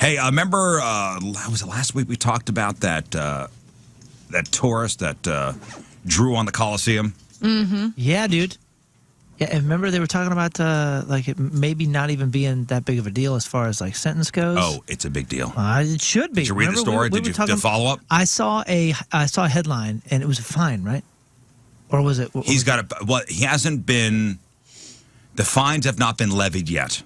Hey, remember, was it last week we talked about that tourist that drew on the Coliseum? Mm-hmm. Yeah, dude. Yeah, and remember they were talking about like it maybe not even being that big of a deal as far as like sentence goes. Oh, it's a big deal. It should be. Did you read the story? Did you follow up? I saw a headline and it was a fine, right? Or was it? He hasn't been. The fines have not been levied yet,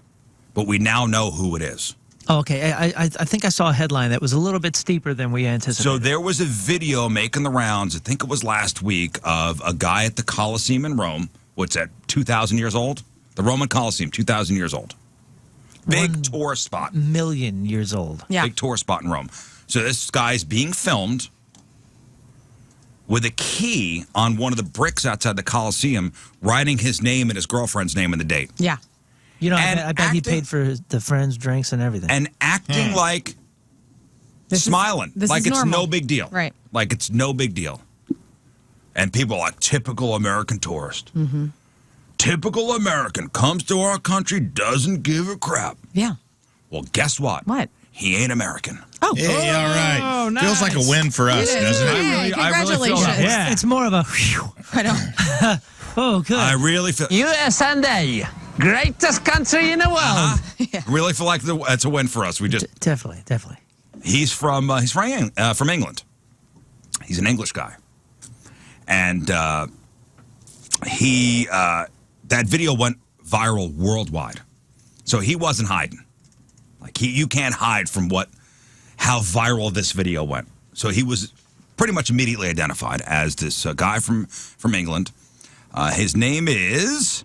but we now know who it is. Oh, okay. I think I saw a headline that was a little bit steeper than we anticipated. So there was a video making the rounds, I think it was last week, of a guy at the Coliseum in Rome. What's that, 2,000 years old? The Roman Coliseum, 2,000 years old. Big tourist spot. 1 million years old. Yeah. Big tourist spot in Rome. So this guy's being filmed with a key on one of the bricks outside the Coliseum, writing his name and his girlfriend's name and the date. Yeah. You know, I bet he paid for the friends' drinks and everything. And acting like smiling. Like it's no big deal. Right. Like it's no big deal. And people are like, typical American tourist. Mm-hmm. Typical American comes to our country, doesn't give a crap. Yeah. Well, guess what? What? He ain't American. Oh. Hey, all right. Oh, nice. Feels like a win for us, doesn't it? Hey, congratulations. Yeah. It's more of a whew. I know. Oh, good. I really feel... USA, greatest country in the world. I really feel like that's a win for us. We just... Definitely. He's from England. He's an English guy. And that video went viral worldwide. So he wasn't hiding. Like you can't hide from how viral this video went. So he was pretty much immediately identified as this guy from England. His name is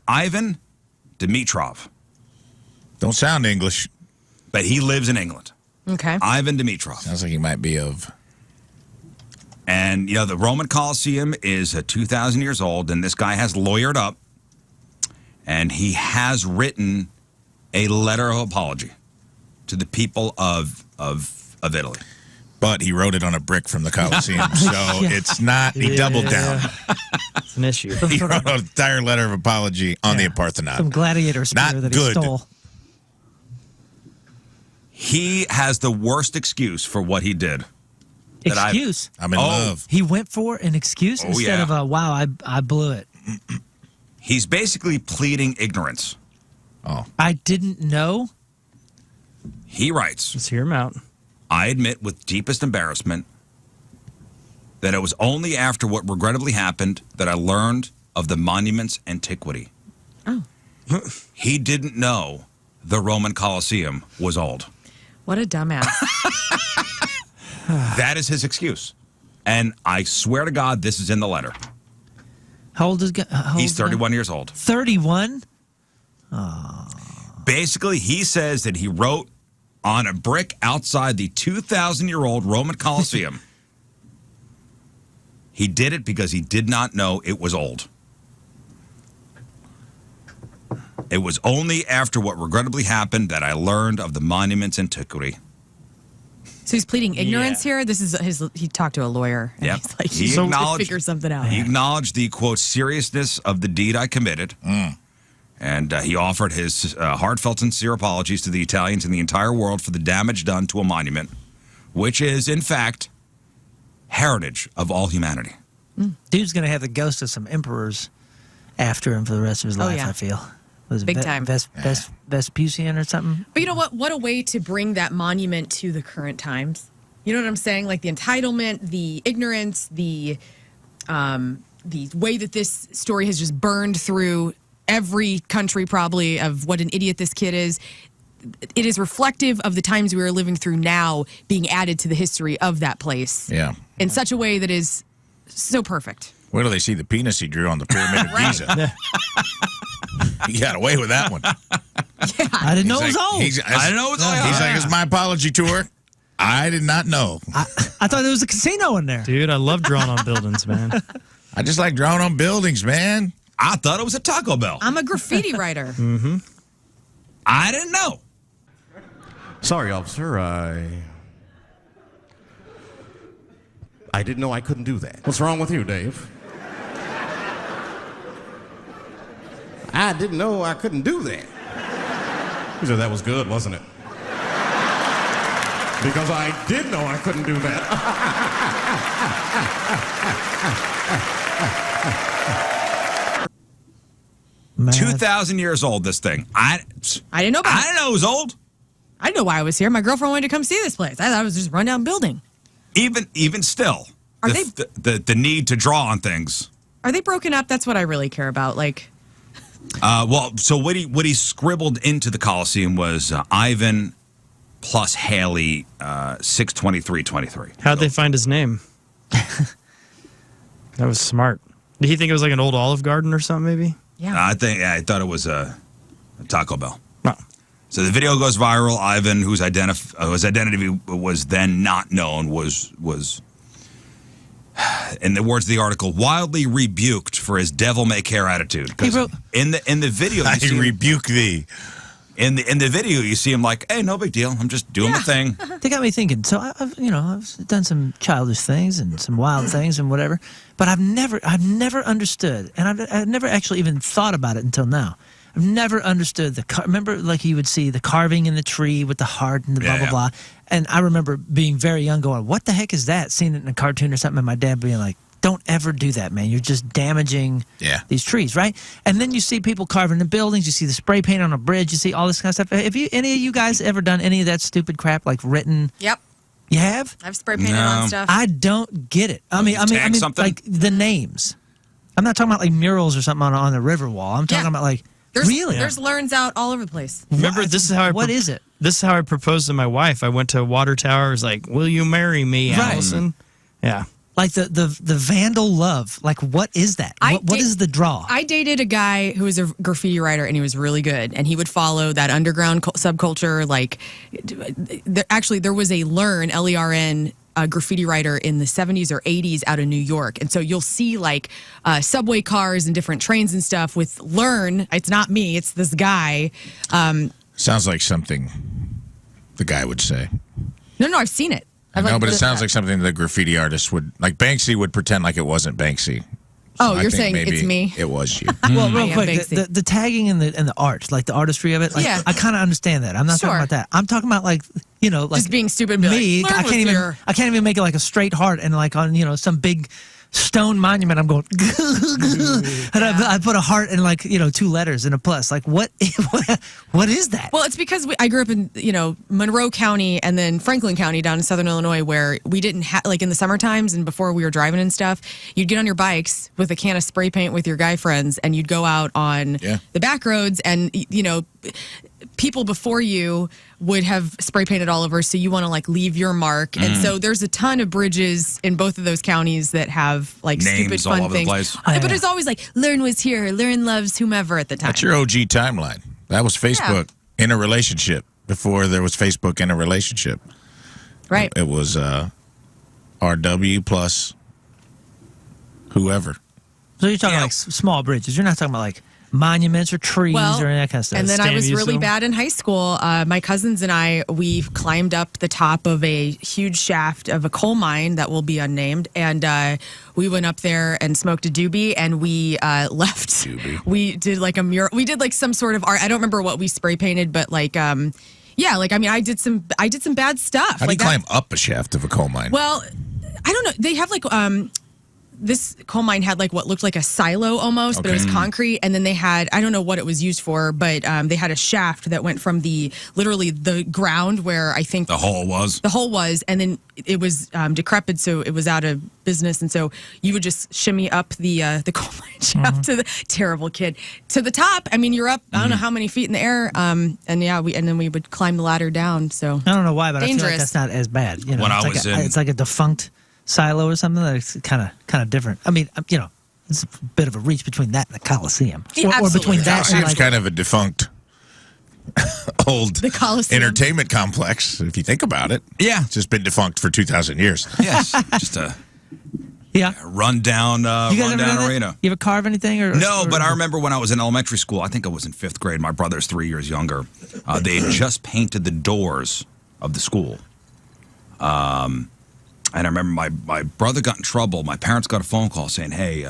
Ivan Dimitrov. Don't sound English. But he lives in England. Okay. Ivan Dimitrov. Sounds like he might be of... And, the Roman Coliseum is 2,000 years old, and this guy has lawyered up, and he has written a letter of apology to the people of Italy. But he wrote it on a brick from the Coliseum, so it's not... He doubled down. It's an issue. He wrote an entire letter of apology on the Parthenon. Some gladiator spear that he stole. He has the worst excuse for what he did. Excuse? I'm in love. He went for an excuse instead of a, wow, I blew it. He's basically pleading ignorance. Oh. I didn't know. He writes, Let's hear him out. I admit with deepest embarrassment that it was only after what regrettably happened that I learned of the monument's antiquity. Oh. He didn't know the Roman Coliseum was old. What a dumbass. That is his excuse. And I swear to God, this is in the letter. How old is He's 31 years old. 31? Basically, he says that he wrote on a brick outside the 2,000-year-old Roman Coliseum. He did it because he did not know it was old. It was only after what regrettably happened that I learned of the monument's antiquity. So he's pleading ignorance here? This is he talked to a lawyer. And he's like, He to acknowledged, figure something out. He acknowledged the, quote, seriousness of the deed I committed. And he offered his heartfelt, sincere apologies to the Italians and the entire world for the damage done to a monument, which is, in fact, heritage of all humanity. Dude's going to have the ghost of some emperors after him for the rest of his life, yeah. I feel. Was Big time. Vespucian or something? But you know what? What a way to bring that monument to the current times. You know what I'm saying? Like the entitlement, the ignorance, the way that this story has just burned through every country probably of what an idiot this kid is. It is reflective of the times we are living through now being added to the history of that place. Yeah. In such a way that is so perfect. Where do they see the penis he drew on the Pyramid of Giza? He got away with that one. Yeah. I didn't know it was old. I didn't know it was old. He's like, it's my apology tour. I did not know. I thought there was a casino in there. Dude, I love drawing on buildings, man. I just like drawing on buildings, man. I thought it was a Taco Bell. I'm a graffiti writer. I didn't know. Sorry, officer. I didn't know I couldn't do that. What's wrong with you, Dave? I didn't know I couldn't do that. He said, that was good, wasn't it? Because I did know I couldn't do that. Man. 2,000 years old, this thing. I didn't know about I didn't know it was old. I didn't know why I was here. My girlfriend wanted to come see this place. I thought it was just a rundown building. Even still, Are the need to draw on things. Are they broken up? That's what I really care about. Like, Well, so what he scribbled into the Coliseum was Ivan plus Haley 62323. How'd they find his name? That was smart. Did he think it was like an old Olive Garden or something, maybe? yeah. I thought it was a Taco Bell. No. So the video goes viral. Ivan, whose identity was then not known, was, in the words of the article, wildly rebuked for his devil-may-care attitude. 'Cause He wrote- in the video, I you see him, rebuke thee. in the video, you see him like, hey, no big deal. I'm just doing my thing. They got me thinking. So I've done some childish things and some wild things and whatever, but I've never understood, and I've never actually even thought about it until now. I've never understood remember, like you would see the carving in the tree with the heart and the blah, Yeah, blah, blah. And I remember being very young going, what the heck is that? Seeing it in a cartoon or something, and my dad being like, don't ever do that, man. You're just damaging these trees, right? And then you see people carving the buildings. You see the spray paint on a bridge. You see all this kind of stuff. Have any of you guys ever done any of that stupid crap, like written? Yep. You have? I've spray painted No. on stuff. I don't get it. I mean, something? like the names. I'm not talking about like murals or something on the river wall. I'm talking Yeah. about like, There's, really? There's learns out all over the place. Remember, this is how I. What is it? This is how I proposed to my wife. I went to a water tower. I was like, "Will you marry me, Right. Allison?" Yeah. Like the vandal love. Like, what is that? What is the draw? I dated a guy who was a graffiti writer, and he was really good. And he would follow that underground subculture. Like, there was a Ler'n, a graffiti writer in the 70s or 80s out of New York. And so you'll see like subway cars and different trains and stuff with Learn. It's not me, it's this guy. Sounds like something the guy would say. No, I've seen it. No, but it sounds like something the graffiti artist would, like Banksy would pretend like it wasn't Banksy. Oh, I you're think saying maybe it's me? It was you. Well, I real am quick, Banksy. the tagging and the art, like the artistry of it, like, Yeah. I kind of understand that. I'm not Sure. talking about that. I'm talking about like, like Just being stupid and be me. like, I "Learn can't was even. here." I can't even make it like a straight heart and like on some big stone monument. I'm going, and I put a heart and like 2 letters and a plus. Like what is that? Well, it's because I grew up in, Monroe County and then Franklin County down in southern Illinois, where we didn't have, like in the summer times and before we were driving and stuff, you'd get on your bikes with a can of spray paint with your guy friends and you'd go out on the back roads and, people before you would have spray painted all over, so you want to like leave your mark. And so there's a ton of bridges in both of those counties that have like Names stupid all fun over the things. place. But it's always like, Learn was here, Learn loves whomever at the time. That's your OG timeline. That was Facebook in a relationship before there was Facebook in a relationship. Right. It was RW plus whoever. So you're talking like small bridges. You're not talking about like monuments or trees or any of that kind of stuff. And then I Stan was used really them. bad in high school. My cousins and I, we climbed up the top of a huge shaft of a coal mine that will be unnamed. And we went up there and smoked a doobie and we left. Doobie. We did like a mural. We did like some sort of art. I don't remember what we spray painted, but like, I did some bad stuff. How do you like climb up a shaft of a coal mine? Well, I don't know. They have like this coal mine had like what looked like a silo almost, but it was concrete. And then they had, I don't know what it was used for, but they had a shaft that went from literally the ground where I think The hole was. and then it was decrepit, so it was out of business. And so you would just shimmy up the coal mine shaft to the terrible kid to the top. I mean, you're up, I don't know how many feet in the air. And then we would climb the ladder down. So I don't know why, but I feel Dangerous. like that's not as bad. When I was in- it's like a defunct silo or something that's kind of different. I mean, it's a bit of a reach between that and the Coliseum, Yeah, or absolutely. between that and Coliseum's like, kind of a defunct old The Coliseum. entertainment complex, if you think about it. Yeah. It's just been defunct for 2,000 years. Yes. Just a yeah. rundown You guys ever done that? arena. You ever carve anything or No, but I remember when I was in elementary school, I think I was in 5th grade. My brother's 3 years younger. They had just painted the doors of the school. And I remember my brother got in trouble. My parents got a phone call saying, hey,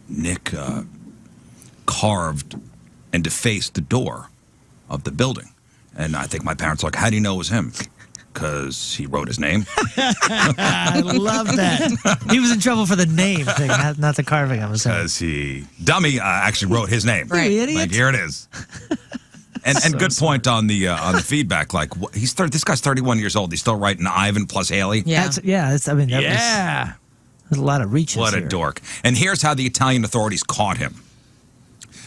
Nick carved and defaced the door of the building. And I think my parents were like, how do you know it was him? Because he wrote his name. I love that. He was in trouble for the name thing, not the carving. I'm assuming. Because dummy actually wrote his name. Right. You idiot. Like, here it is. And good point on the feedback. Like this guy's 31 years old. He's still writing Ivan plus Haley. Yeah. There's a lot of reaches. What a here. dork. And here's how the Italian authorities caught him.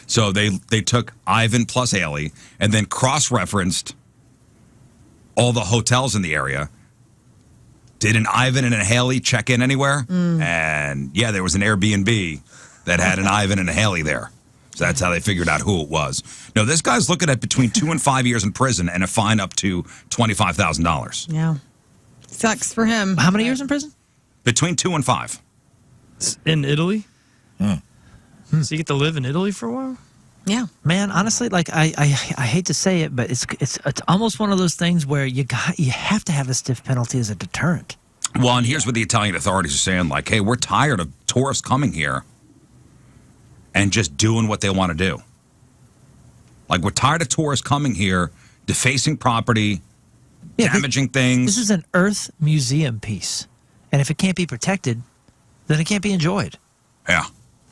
So they took Ivan plus Haley and then cross-referenced all the hotels in the area. Did an Ivan and a Haley check in anywhere? And yeah, there was an Airbnb that had an Ivan and a Haley there. So that's how they figured out who it was. No, this guy's looking at between 2 and 5 years in prison and a fine up to $25,000. Yeah. Sucks for him. How many years in prison? Between 2 and 5. In Italy? So you get to live in Italy for a while? Yeah. Man, honestly, like I hate to say it, but it's almost one of those things where you have to have a stiff penalty as a deterrent. Well, and here's what the Italian authorities are saying, like, hey, we're tired of tourists coming here and just doing what they want to do. Like, we're tired of tourists coming here, defacing property, damaging things. This is an Earth museum piece. And if it can't be protected, then it can't be enjoyed. Yeah.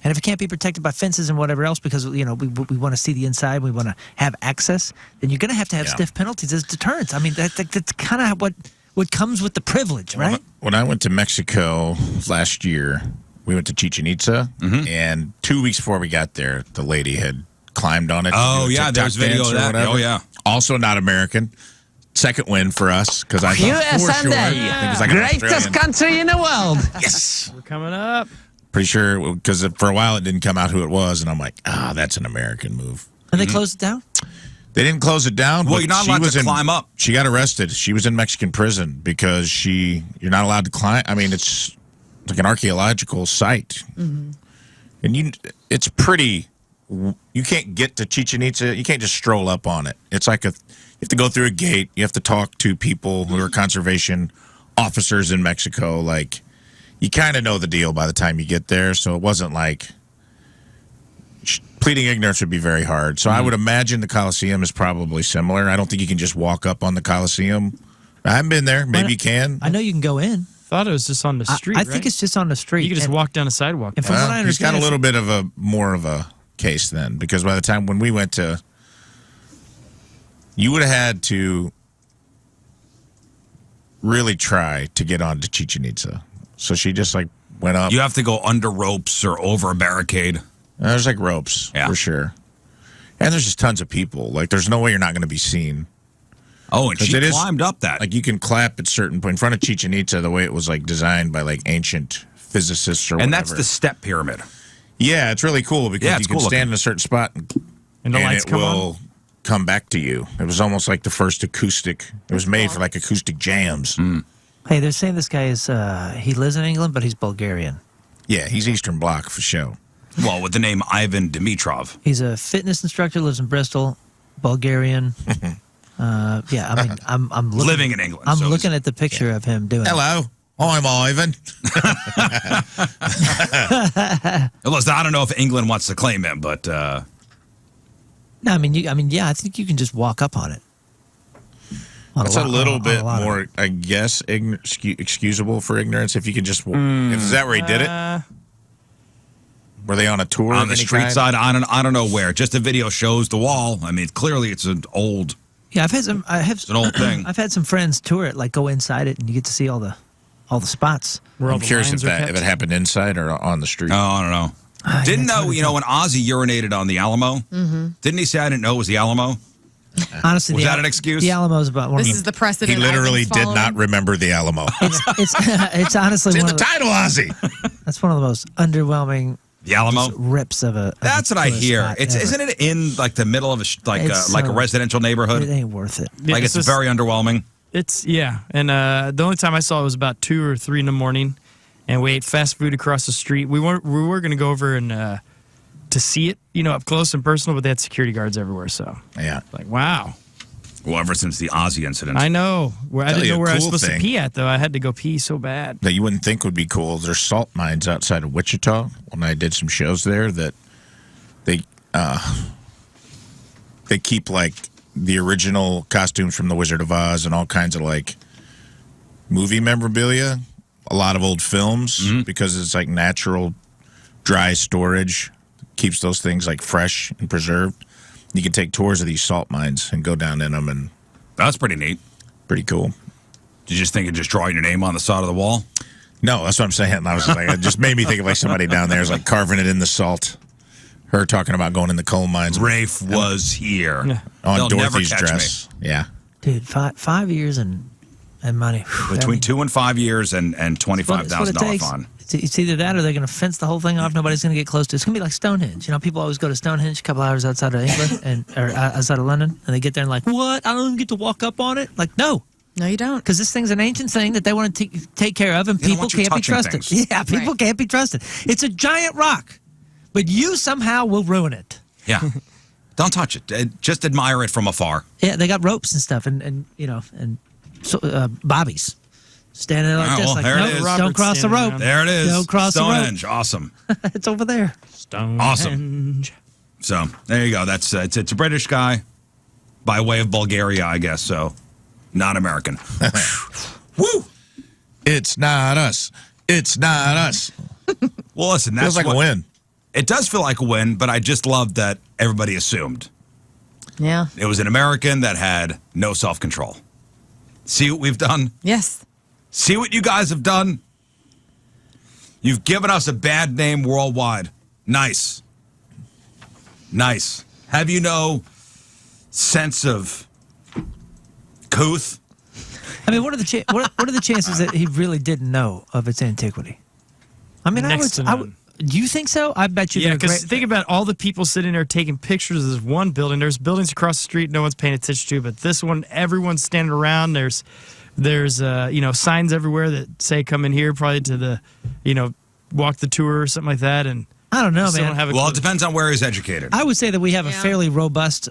And if it can't be protected by fences and whatever else, because we want to see the inside, we want to have access, then you're going to have stiff penalties as deterrents. I mean, that's kind of what comes with the privilege, right? When I went to Mexico last year, we went to Chichen Itza, and 2 weeks before we got there, the lady had climbed on it. Oh, yeah, there's video of that. Oh, yeah. Also not American. Second win for us, because I thought for sure it was like an greatest Australian. country in the world. Yes. We're coming up. Pretty sure, because for a while it didn't come out who it was, and I'm like, that's an American move. And they closed it down? They didn't close it down. Well, but you're not she allowed was to climb up. She got arrested. She was in Mexican prison because you're not allowed to climb. I mean, it's like an archaeological site. And it's pretty, you can't get to Chichen Itza. You can't just stroll up on it. It's like you have to go through a gate. You have to talk to people who are conservation officers in Mexico. Like, you kind of know the deal by the time you get there. So it wasn't like, pleading ignorance would be very hard. So I would imagine the Coliseum is probably similar. I don't think you can just walk up on the Coliseum. I haven't been there. Maybe you can. I know you can go in. Thought it was just on the street. I think it's just on the street. You can just walk down a sidewalk. And from what I He's got understand, a little bit of more of a case then, because by the time when we went to, you would have had to really try to get onto Chichen Itza. So she just like went up. You have to go under ropes or over a barricade. There's like ropes for sure. And there's just tons of people. Like, there's no way you're not going to be seen. Oh, and she climbed up that. Like, you can clap at certain point in front of Chichen Itza the way it was like designed by like ancient physicists or whatever. And that's the step pyramid. Yeah, it's really cool because you can stand in a certain spot and the lights it will come back to you. It was almost like the first acoustic. It was made for like acoustic jams. Hey, they're saying this guy is, he lives in England, but he's Bulgarian. Yeah, he's Eastern Bloc for sure. Well, with the name Ivan Dimitrov. He's a fitness instructor, lives in Bristol, Bulgarian. I mean, I'm looking, living in England. I'm looking at the picture of him doing Hello, I'm Ivan. Listen, I don't know if England wants to claim him, but No, I think you can just walk up on it. It's a little bit more, I guess, excusable for ignorance if you can just. Is that where he did it? Were they on a tour on the street side? I don't know where. Just the video shows the wall. I mean, clearly it's an old. Yeah, it's an old thing. I've had some friends tour it, like go inside it, and you get to see all the spots. I'm curious if it happened inside or on the street. Oh, I don't know. Didn't know, when Ozzy urinated on the Alamo, didn't he say, I didn't know it was the Alamo? Honestly, was that an excuse? The Alamo's about one. This is the precedent. He literally did not remember the Alamo. It's honestly it's in the title, Ozzy. That's one of the most underwhelming. The Alamo rips of a. That's what I hear. Isn't it in like the middle of a residential neighborhood? It ain't worth it. Yeah, it's very underwhelming. And the only time I saw it was about 2 or 3 in the morning, and we ate fast food across the street. We were going to go over and to see it, up close and personal, but they had security guards everywhere. So yeah, like wow. Well, ever since the Ozzy incident, I know. I didn't know where I was supposed to pee at though. I had to go pee so bad. That you wouldn't think would be cool. There's salt mines outside of Wichita. When I did some shows there, that they keep like the original costumes from The Wizard of Oz and all kinds of like movie memorabilia, a lot of old films, because it's like natural dry storage, keeps those things like fresh and preserved. You can take tours of these salt mines and go down in them, and That's pretty neat. pretty cool. Did you just think of just drawing your name on the side of the wall? No, that's what I'm saying. I was just like, it just made me think of like somebody down there is like carving it in the salt. Her talking about going in the coal mines. Rafe was here. On They'll Dorothy's never catch dress. Yeah. Dude, 5 years and money. Between 2 and 5 years and It's what it $25,000 takes. fine. It's either that or they're going to fence the whole thing off. Nobody's going to get close to it. It's going to be like Stonehenge. You know, people always go to Stonehenge a couple hours outside of England or outside of London, and they get there and like, what? I don't even get to walk up on it? Like, no. No, you don't. Because this thing's an ancient thing that they want to take care of, and They don't people want you can't be touching trusted. things. Yeah, people Right. can't be trusted. It's a giant rock, but you somehow will ruin it. Yeah. Don't touch it. Just admire it from afar. Yeah, they got ropes and stuff, and bobbies standing there like Ah, this. well, Like, there it nope, is. don't Robert's cross the standing rope. around. There it is. Don't cross the rope. Stonehenge. Awesome. It's over there. Stonehenge. So there you go. That's it's a British guy by way of Bulgaria, I guess. So not American. Woo! It's not us. It's not us. Well, listen, that's Feels like what, a win. It does feel like a win, but I just love that everybody assumed Yeah. it was an American that had no self-control. See what we've done? Yes. See what you guys have done? You've given us a bad name worldwide. Nice. Nice. Have you no sense of couth? I mean, what are the chances that he really didn't know of its antiquity? I mean, Next to none. do you think so? I bet you. Yeah, they're because great. think about all the people sitting there taking pictures of this one building. There's buildings across the street no one's paying attention to, but this one, everyone's standing around. There's signs everywhere that say "Come in here," probably to the, walk the tour or something like that. And I don't know, still man. don't have a Well, it clue. depends on where he's educated. I would say that we have a Yeah. fairly robust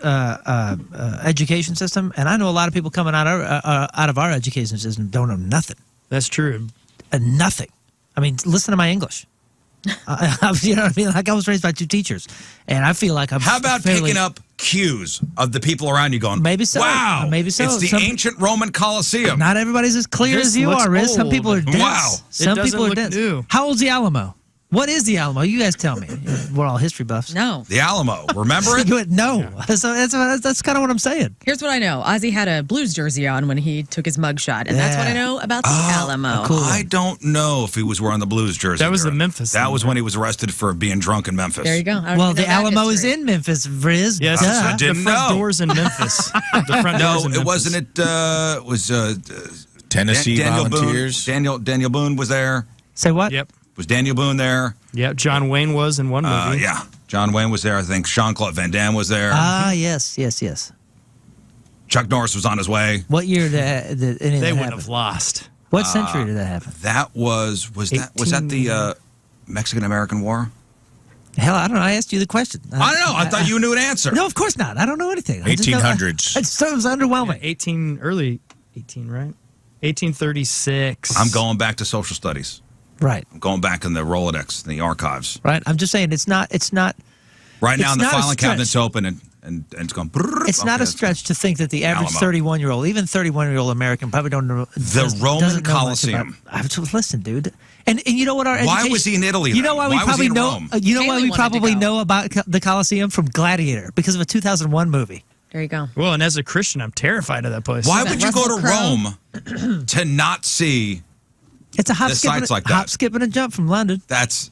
education system, and I know a lot of people coming out of our education system don't know nothing. That's true. Nothing. I mean, listen to my English. You know what I mean? Like I was raised by 2 teachers, and I feel like I'm. How about fairly, picking up cues of the people around you going, Maybe so. wow, Maybe so. it's the Some- ancient Roman Coliseum. Not everybody's as clear This as you looks are, Riz. Some old. people are dense. Wow. Some It doesn't people are look dense. new. How old's the Alamo? What is the Alamo? You guys tell me. We're all history buffs. No. The Alamo, remember it? No. So that's kind of what I'm saying. Here's what I know. Ozzy had a Blues jersey on when he took his mugshot, and that's what I Yeah. know about the Alamo. cool. I don't know if he was wearing the Blues jersey. That was the during- Memphis That thing, was right? when he was arrested for being drunk in Memphis. There you go. I don't Well, even the know that Alamo is history. in Memphis, Riz. Yes, Duh. I didn't the front know. doors in Memphis. The front No, doors in it Memphis. wasn't. It was Tennessee Daniel Volunteers. Boone. Daniel Boone was there. Say what? Yep. Was Daniel Boone there? Yep. John Wayne was in one movie. Yeah. John Wayne was there. I think Jean-Claude Van Damme was there. Ah, yes. Chuck Norris was on his way. What year did any of They that wouldn't happen? have lost. What century did that happen? That was that the Mexican-American War? Hell, I don't know. I asked you the question. I don't know. I thought you knew an answer. No, of course not. I don't know anything. I just know- 1800s. I just thought it was underwhelming. Early 18, right? 1836. I'm going back to social studies. Right. I'm going back in the Rolodex, in the archives. Right. I'm just saying it's not. Right now, It's the not a filing stretch. cabinet's open and it's going. It's not a stretch to think that the average Alamo. 31-year-old, even 31-year-old American, probably don't know Roman doesn't know much Coliseum. about- listen, dude, and you know what our Why education, was he in Italy, You know then? why we Why was he probably in know. Rome? You know why Haley we wanted to probably go. know about the Coliseum from Gladiator because of a 2001 movie. There you go. Well, and as a Christian, I'm terrified of that place. Why that would you go to Russell Crowe? Rome to not see? It's a hop, The skip, sites like that. hop, skip, and a jump from London. That's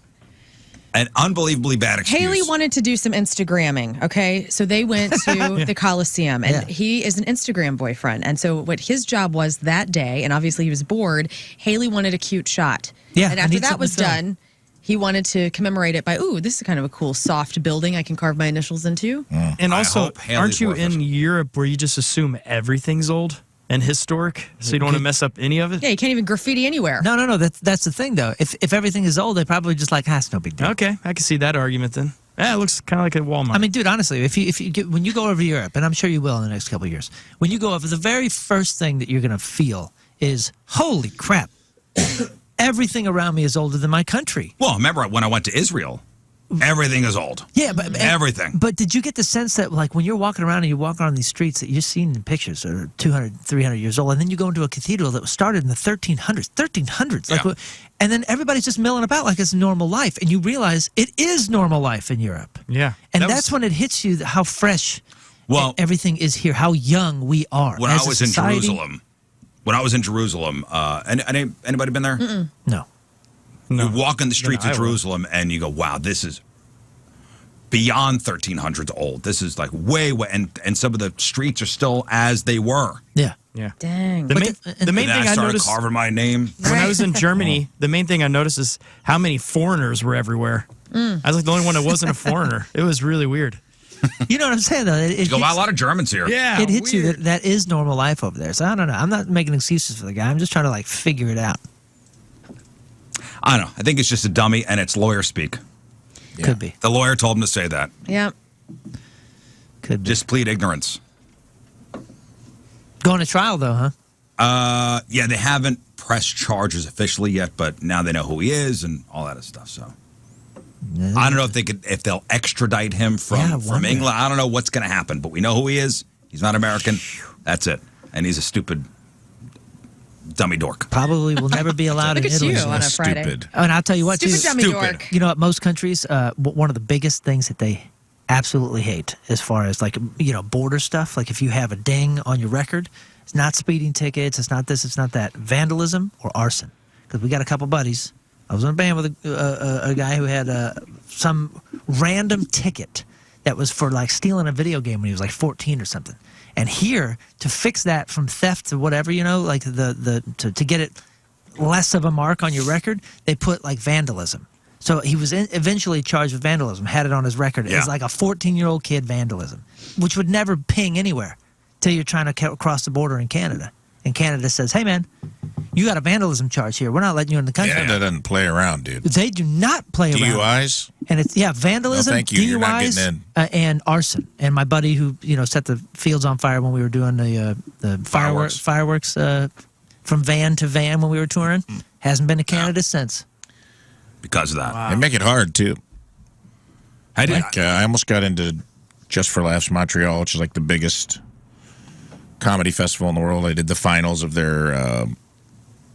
an unbelievably bad excuse. Haley wanted to do some Instagramming, okay? So they went to the Coliseum, and Yeah. he is an Instagram boyfriend. And so what his job was that day, and obviously he was bored, Haley wanted a cute shot. Yeah, And I after need that something was to film. done, he wanted to commemorate it by, ooh, this is kind of a cool soft building I can carve my initials into. And I also, hope Haley's aren't you worth it. in Europe where you just assume everything's old and historic, so you don't want to mess up any of it? Yeah, you can't even graffiti anywhere. No. That's the thing, though. If everything is old, they probably just like, it's no big deal. Okay, I can see that argument then. Yeah, it looks kind of like a Walmart. I mean, dude, honestly, when you go over to Europe, and I'm sure you will in the next couple of years, when you go over, the very first thing that you're going to feel is, holy crap, everything around me is older than my country. Well, remember when I went to Israel, Everything is old. Yeah, but everything. But did you get the sense that, like, when you're walking around and you walk around these streets that you've seen in pictures that are 200, 300 years old, and then you go into a cathedral that was started in the 1300s, like, Yeah. and then everybody's just milling about like it's normal life, and you realize it is normal life in Europe. Yeah. And That that's was- when it hits you how fresh Well, everything is here, how young we are. when as I a was society. in Jerusalem, anybody been there? No. No. You walk in the streets I of will. Jerusalem and you go, wow, this is beyond 1300s old. This is like way, and some of the streets are still as they were. Yeah. Yeah. Dang. The main And thing then I I started noticed carving my name. when I was in Germany, the main thing I noticed is how many foreigners were everywhere. I was like the only one that wasn't a foreigner. It was really weird. You know what I'm saying, though? It Go, wow, a hits- lot of Germans here. Yeah. it hits you that is normal life over there. So I don't know. I'm not making excuses for the guy. I'm just trying to, like, figure it out. I don't know. I think it's just a dummy and it's lawyer speak. Could be. The lawyer told him to say that. Yeah. Could be. Just plead ignorance. Going to trial, though, huh? Yeah, they haven't pressed charges officially yet, but now they know who he is and all that stuff. So I don't know if they'll extradite him Yeah, I from wonder. England. I don't know what's going to happen, but we know who he is. He's not American. That's it. And he's a stupid dummy dork. Probably will never be allowed Look in at Italy. you on a Friday. Stupid. And I'll tell you what, Stupid too. dummy stupid. dork. You know, at most countries, one of the biggest things that they absolutely hate, as far as, like, you know, border stuff, like if you have a ding on your record, it's not speeding tickets, it's not this, it's not that, vandalism or arson. Because we got a couple buddies. I was in a band with a guy who had some random ticket that was for, like, stealing a video game when he was like 14 or something. And here, to fix that from theft to whatever, you know, like to get it less of a mark on your record, they put, like, vandalism. So he was eventually charged with vandalism, had it on his record. It Yeah. was like a 14-year-old kid vandalism, which would never ping anywhere till you're trying to cross the border in Canada. And Canada says, hey, man, you got a vandalism charge here. We're not letting you in the country. Canada doesn't play around, dude. They do not play around. DUIs? And it's, vandalism, No, thank you. You're not DUIs, getting and arson. And my buddy who, you know, set the fields on fire when we were doing the fireworks from van to van when we were touring, hasn't been to Canada since. Because of that. They make it hard, too. I did. I almost got into Just for Laughs Montreal, which is like the biggest comedy festival in the world. I did the finals of their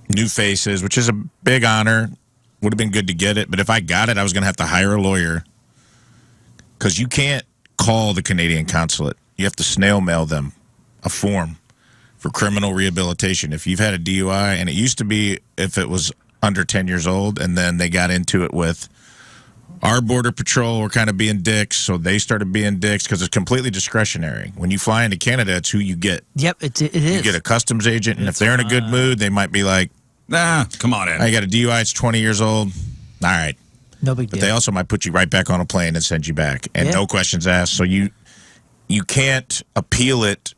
New Faces, which is a big honor. Would have been good to get it, but if I got it, I was going to have to hire a lawyer because you can't call the Canadian consulate. You have to snail mail them a form for criminal rehabilitation. If you've had a DUI, and it used to be if it was under 10 years old, and then they got into it with our Border Patrol were kind of being dicks, so they started being dicks because it's completely discretionary. When you fly into Canada, it's who you get. Yep, it is. You get a customs agent, and if they're in a good mood, they might be like, Nah, come on in. I got a DUI, it's 20 years old. All right. No big But deal. they also might put you right back on a plane and send you back, and Yeah. no questions asked. So you can't appeal it.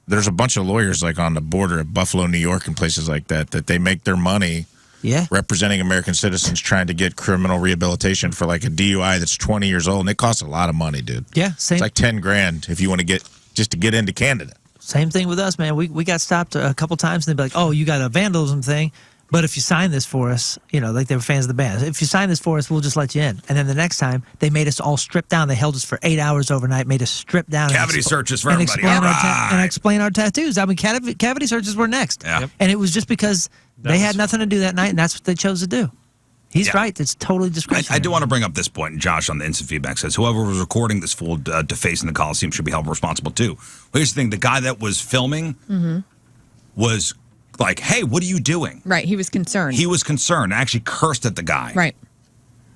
There's a bunch of lawyers like on the border at Buffalo, New York, and places like that they make their money Yeah. representing American citizens trying to get criminal rehabilitation for like a DUI that's 20 years old, and it costs a lot of money, dude. Yeah, same. It's like 10 grand if you want to get just to get into Canada. Same thing with us, man. We got stopped a couple times, and they'd be like, "Oh, you got a vandalism thing, but if you sign this for us, you know, like they were fans of the band. If you sign this for us, we'll just let you in." And then the next time, they made us all strip down. They held us for 8 hours overnight, made us strip down. Cavity searches for and everybody. explain our All and right. explain our tattoos. I mean, cavity searches were next. Yeah. Yep. And it was just because they had was- nothing to do that night, and that's what they chose to do. He's Yeah. right. It's totally discretionary. I do want to bring up this point. Josh on the instant feedback says whoever was recording this fool defacing the Coliseum should be held responsible too. Well, here's the thing: the guy that was filming was like, "Hey, what are you doing?" Right. He was concerned. He was concerned. Actually, cursed at the guy. right.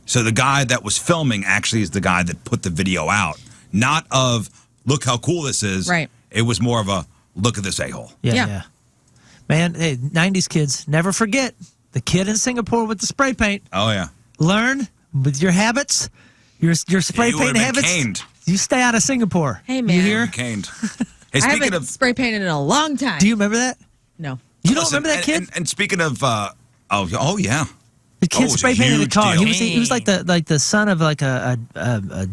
So the guy that was filming actually is the guy that put the video out, not of "Look how cool this is." Right. It was more of a "Look at this a-hole." Yeah, Yeah. yeah. Man, hey, 90s kids, never forget the kid in Singapore with the spray paint. Oh yeah. Learn with your habits, your spray You paint would've been habits. caned. You stay out of Singapore. Hey, You man. hear? Caned. Hey, I speaking haven't of, spray painted in a long time. Do you remember that? No. You don't listen, remember that kid? And speaking of, oh yeah. The kid it was a spray painted a huge car. deal. He was like the son of like a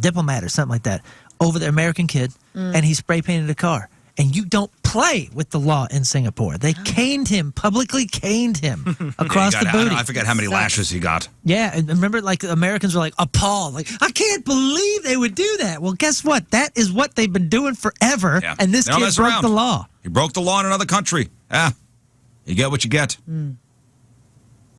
diplomat or something like that over the American kid, and he spray painted a car. And you don't play with the law in Singapore. They caned him, publicly caned him across the booty. I forget how many lashes he got. Yeah, and remember, like, Americans were like appalled. Like, I can't believe they would do that. Well, guess what? That is what they've been doing forever. And this kid broke the law. He broke the law in another country. You get what you get.